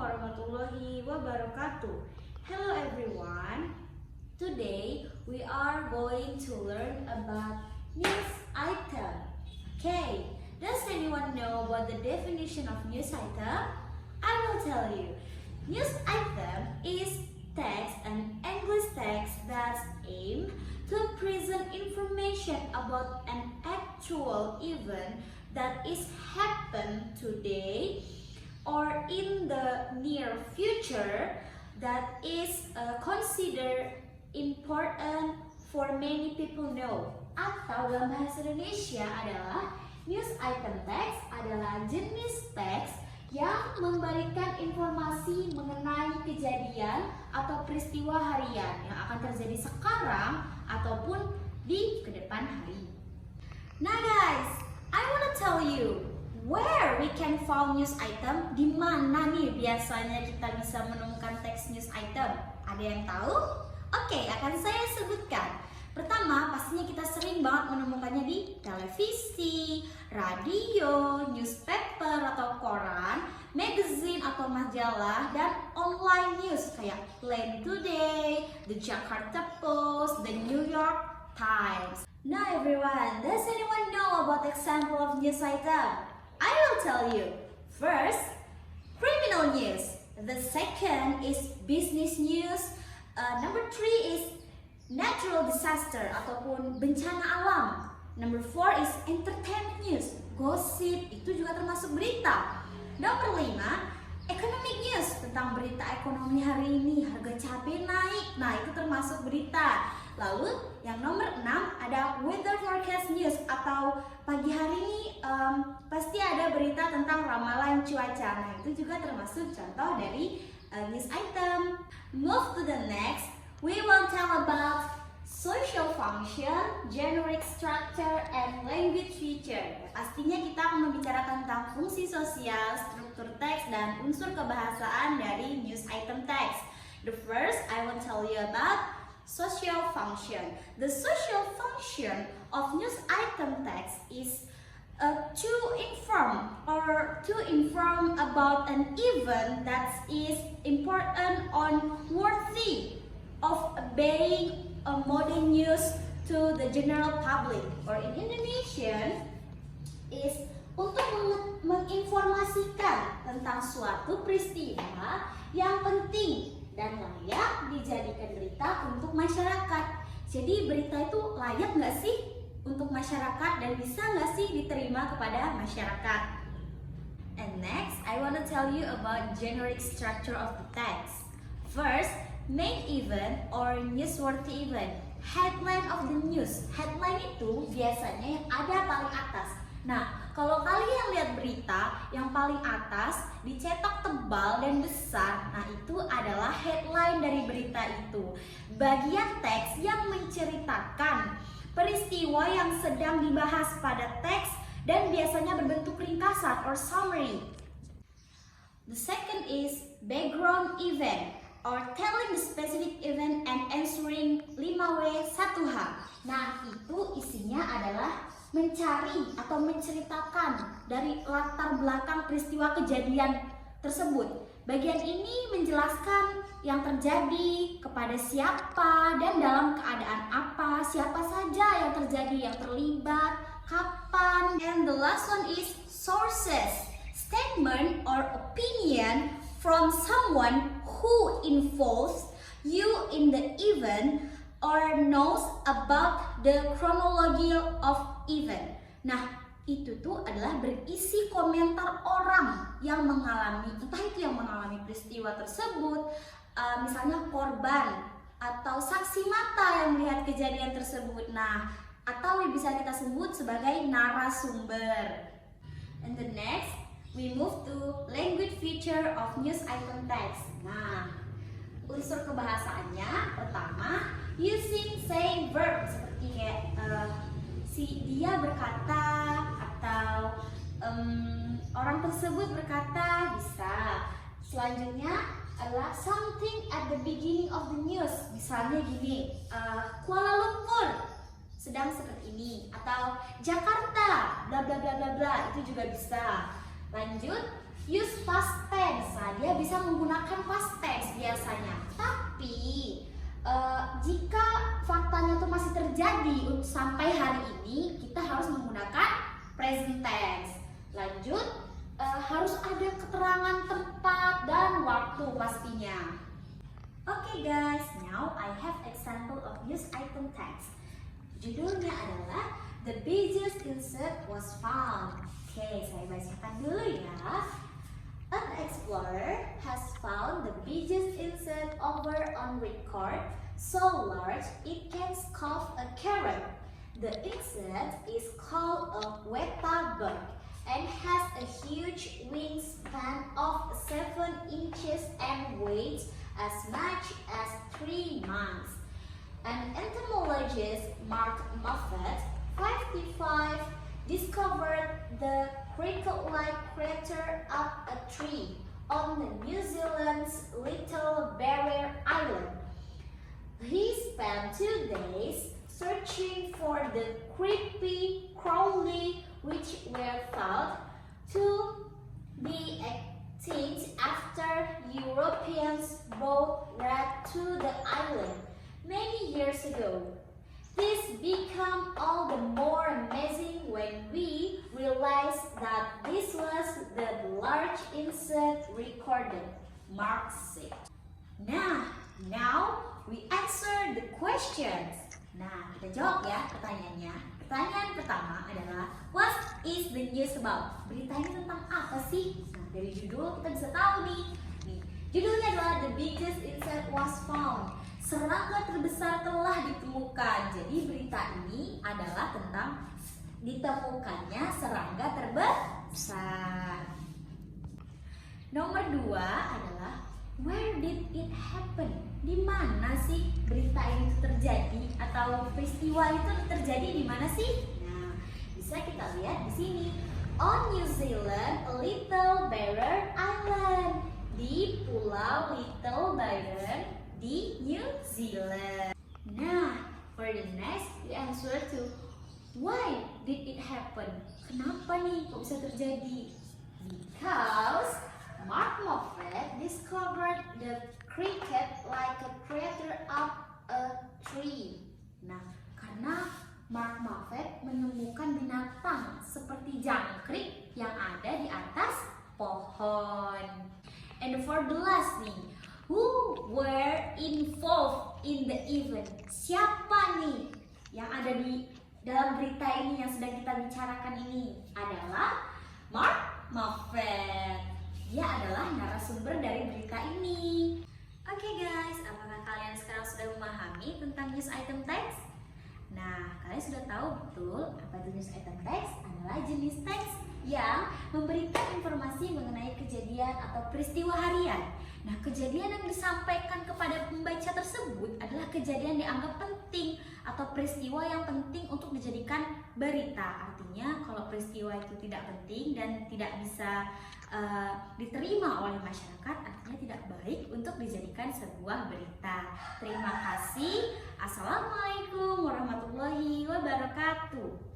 warahmatullahi wabarakatuh. Hello everyone. Today we are going to learn about news item. Okay, does anyone know what the definition of news item? I will tell you. News item is text and English text that's aimed to present information about an actual event that is happened today or in the near future that is considered important for many people know. Atau dalam bahasa Indonesia adalah news item text adalah jenis teks yang memberikan informasi mengenai kejadian atau peristiwa harian yang akan terjadi sekarang ataupun di kedepan hari. Nah guys, I wanna tell you where we can find news item. Di mana nih biasanya kita bisa menemukan teks news item? Ada yang tahu? Oke, akan saya sebutkan. Pertama, pastinya kita sering banget menemukannya di televisi, radio, newspaper atau koran, magazine atau majalah, dan online news kayak Land Today, The Jakarta Post, The New York Times. Now everyone, does anyone know about example of news item? I will tell you. First, criminal news. The second is business news. Number 3 is natural disaster ataupun bencana alam. Number 4 is entertainment news. Gosip itu juga termasuk berita. Nomor 5, economic news tentang berita ekonomi hari ini, harga cabai naik. Nah, itu termasuk berita. Lalu yang nomor 6 ada weather forecast news atau pagi hari ini pasti ada berita tentang ramalan cuaca. Nah, itu juga termasuk contoh dari news item. Move to the next. We will tell about social function, generic structure, and language feature. Pastinya kita akan membicarakan tentang fungsi sosial, struktur teks, dan unsur kebahasaan dari news item text. The first, I will tell you about social function. The social function of news item text is to inform about an event that is important or worthy of obeying a modern news to the general public, or in Indonesian is untuk menginformasikan tentang suatu peristiwa yang penting dan layak dijadikan berita untuk masyarakat. Jadi berita itu layak nggak sih untuk masyarakat dan bisa nggak sih diterima kepada masyarakat? And next, I want to tell you about generic structure of the text. First, main event or newsworthy event. Headline of the news. Headline itu biasanya yang ada paling atas. Nah, kalau kalian lihat berita yang paling atas dicetak tebal dan besar, nah itu adalah headline dari berita itu. Bagian teks yang menceritakan peristiwa yang sedang dibahas pada teks dan biasanya berbentuk ringkasan or summary. The second is background event or telling the specific event and answering 5W1H. Nah, itu isinya adalah mencari atau menceritakan dari latar belakang peristiwa kejadian tersebut. Bagian ini menjelaskan yang terjadi, kepada siapa, dan dalam keadaan apa, siapa saja yang terjadi, yang terlibat, kapan. And the last one is sources, statement or opinion from someone who involves you in the event or knows about the chronology of event. Nah, itu tuh adalah berisi komentar orang yang mengalami, entah itu yang mengalami peristiwa tersebut, misalnya korban atau saksi mata yang melihat kejadian tersebut. Nah, atau bisa kita sebut sebagai narasumber. And the next, we move to language feature of news item text. Nah, unsur kebahasaannya pertama, using saying verb seperti kayak si dia berkata atau orang tersebut berkata, bisa. Selanjutnya adalah something at the beginning of the news. Misalnya gini, Kuala Lumpur sedang seperti ini, atau Jakarta bla bla bla bla bla, itu juga bisa. Lanjut, use past tense. Nah, dia dia bisa menggunakan past tense biasanya. Tapi jika faktanya itu masih terjadi sampai hari ini, kita harus menggunakan present tense. Lanjut, harus ada keterangan tempat dan waktu pastinya. Okay guys, now I have example of news item text. Judulnya adalah The Biggest Insect Was Found. Oke, saya bacakan dulu ya. An explorer has found the biggest insect over on record, so large it can scoff a carrot. The insect is called a weta bug and has a huge wingspan of 7 inches and weighs as much as 3 months. An entomologist, Mark Moffat, 55, discovered the cricket-like creature up a tree on the New Zealand's Little Barrier Island. He spent 2 days searching for the creepy crawly, which were thought to be extinct after Europeans brought rat to the island many years ago. This became all the more amazing when we realized that this was the large insect recorded, Mark said. Now we answer the questions. Kita jawab ya pertanyaannya. Pertanyaan pertama adalah, what is the news about? Berita ini tentang apa sih? Dari judul kita bisa tahu nih. Judulnya adalah The Biggest Insect Was Found. Serangga terbesar telah ditemukan. Jadi berita ini adalah tentang ditemukannya serangga terbesar. Nomor 2 adalah, where did it happen? Di mana sih berita ini terjadi atau peristiwa itu terjadi di mana sih? Nah, bisa kita lihat di sini. On New Zealand, Little Barrier Island. Di Pulau Little Barrier di New Zealand. Nah, for the next, the answer to why did it happen? Kenapa nih kok bisa terjadi? Because Mark Moffat discovered the cricket like a creature up a tree. Nah, karena Mark Moffat menemukan binatang seperti jangkrik yang ada di atas pohon. And for the last nih, who were involved in the event? Siapa nih yang ada di dalam berita ini yang sedang kita bicarakan ini? Adalah Mark Moffat. Dia adalah narasumber dari berita ini. Oke guys, apakah kalian sekarang sudah memahami tentang news item text? Nah, kalian sudah tahu betul apa itu news item text? Adalah jenis teks yang memberikan informasi mengenai kejadian atau peristiwa harian. Nah, kejadian yang disampaikan kepada pembaca tersebut adalah kejadian dianggap penting atau peristiwa yang penting untuk dijadikan berita. Artinya, kalau peristiwa itu tidak penting dan tidak bisa diterima oleh masyarakat, artinya tidak baik untuk dijadikan sebuah berita. Terima kasih. Assalamualaikum warahmatullahi wabarakatuh.